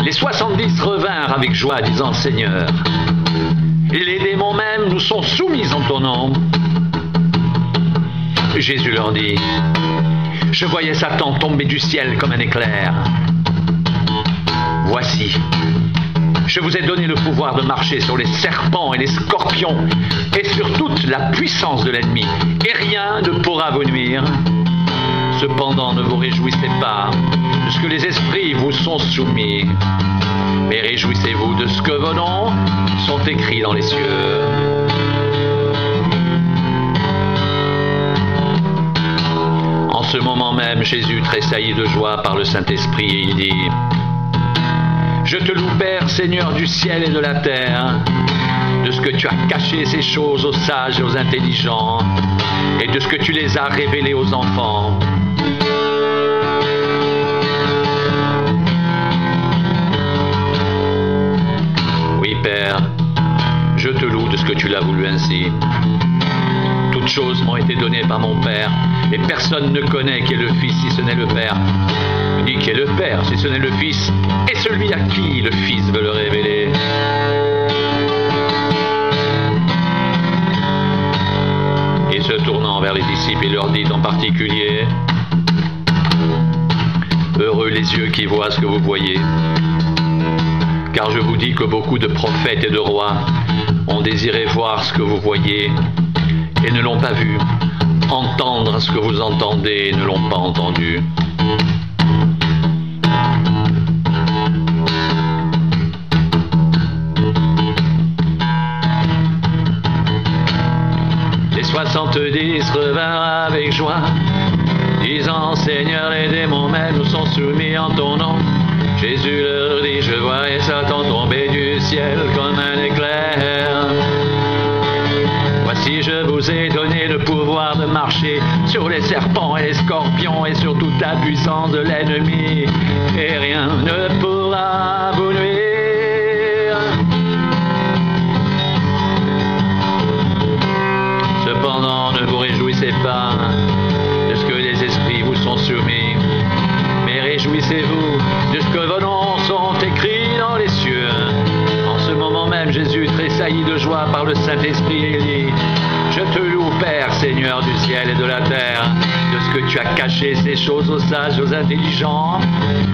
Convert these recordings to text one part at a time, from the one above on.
Les 70 revinrent avec joie, disant: Seigneur, et les démons même nous sont soumis en ton nom. Jésus leur dit: Je voyais Satan tomber du ciel comme un éclair. Voici, je vous ai donné le pouvoir de marcher sur les serpents et les scorpions et sur toute la puissance de l'ennemi, et rien ne pourra vous nuire. Cependant, ne vous réjouissez pas de ce que les esprits vous sont soumis, mais réjouissez-vous de ce que vos noms sont écrits dans les cieux. En ce moment même, Jésus tressaillit de joie par le Saint-Esprit et il dit: Je te loue, Père, Seigneur du ciel et de la terre, de ce que tu as caché ces choses aux sages et aux intelligents, et de ce que tu les as révélées aux enfants. Oui, Père, je te loue de ce que tu l'as voulu ainsi. Toutes choses m'ont été données par mon Père, et personne ne connaît qui est le Fils si ce n'est le Père, ni qui est le Père si ce n'est le Fils, et celui à qui le Fils veut le révéler. Et se tournant vers les disciples, il leur dit en particulier: Heureux les yeux qui voient ce que vous voyez, car je vous dis que beaucoup de prophètes et de rois ont désiré voir ce que vous voyez et ne l'ont pas vu, entendre ce que vous entendez et ne l'ont pas entendu. Les 70 revinrent avec joie, disant: Seigneur, les démons même nous sont soumis en ton nom. Jésus leur dit: Je voyais Satan tomber du ciel comme un éclair. Voici, je vous ai donné le pouvoir de marcher sur les serpents et les scorpions et sur toute la puissance de l'ennemi, et rien ne pourra vous nuire. Cependant, ne vous réjouissez pas de ce que les esprits vous sont soumis, mais réjouissez-vous de ce que vos noms sont écrits dans les cieux. En ce moment même, Jésus tressaillit de joie par le Saint-Esprit et dit: Je te loue, Père, Seigneur du ciel et de la terre, de ce que tu as caché ces choses aux sages et aux intelligents,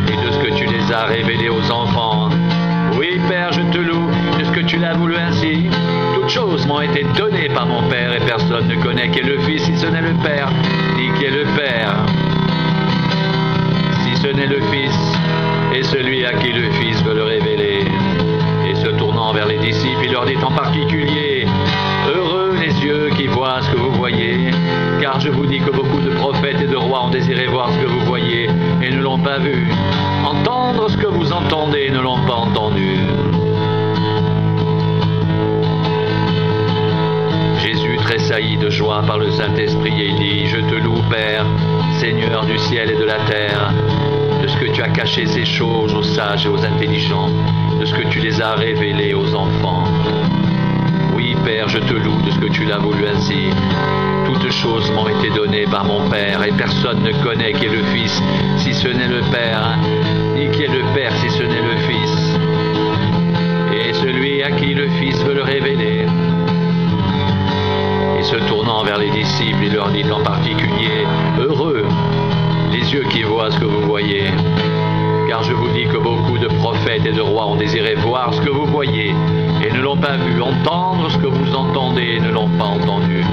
et de ce que tu les as révélées aux enfants. Oui, Père, je te loue de ce que tu l'as voulu ainsi. Toutes choses m'ont été données par mon Père, et personne ne connaît qui est le Fils si ce n'est le Père, ni qui est le Père si ce n'est le Fils, et celui à qui le Fils veut le révéler. Et se tournant vers les disciples, il leur dit en particulier: Heureux les yeux qui voient ce que vous voyez, car je vous dis que beaucoup de prophètes et de rois ont désiré voir ce que vous voyez et ne l'ont pas vu, entendre ce que vous entendez et ne l'ont pas entendu. Jésus tressaillit de joie par le Saint-Esprit et il dit: Je te loue, Père, Seigneur du ciel et de la terre, de ce que tu as caché ces choses aux sages et aux intelligents, de ce que tu les as révélées aux enfants. Oui, Père, je te loue de ce que tu l'as voulu ainsi. Toutes choses m'ont été données par mon Père, et personne ne connaît qui est le Fils si ce n'est le Père, ni qui est le Père si ce n'est le Fils, et celui à qui le Fils veut le révéler. Et se tournant vers les disciples, il leur dit en particulier: Heureux les yeux qui voient ce que vous voyez, car je vous dis que beaucoup de prophètes et de rois ont désiré voir ce que vous voyez et ne l'ont pas vu, entendre ce que vous entendez et ne l'ont pas entendu.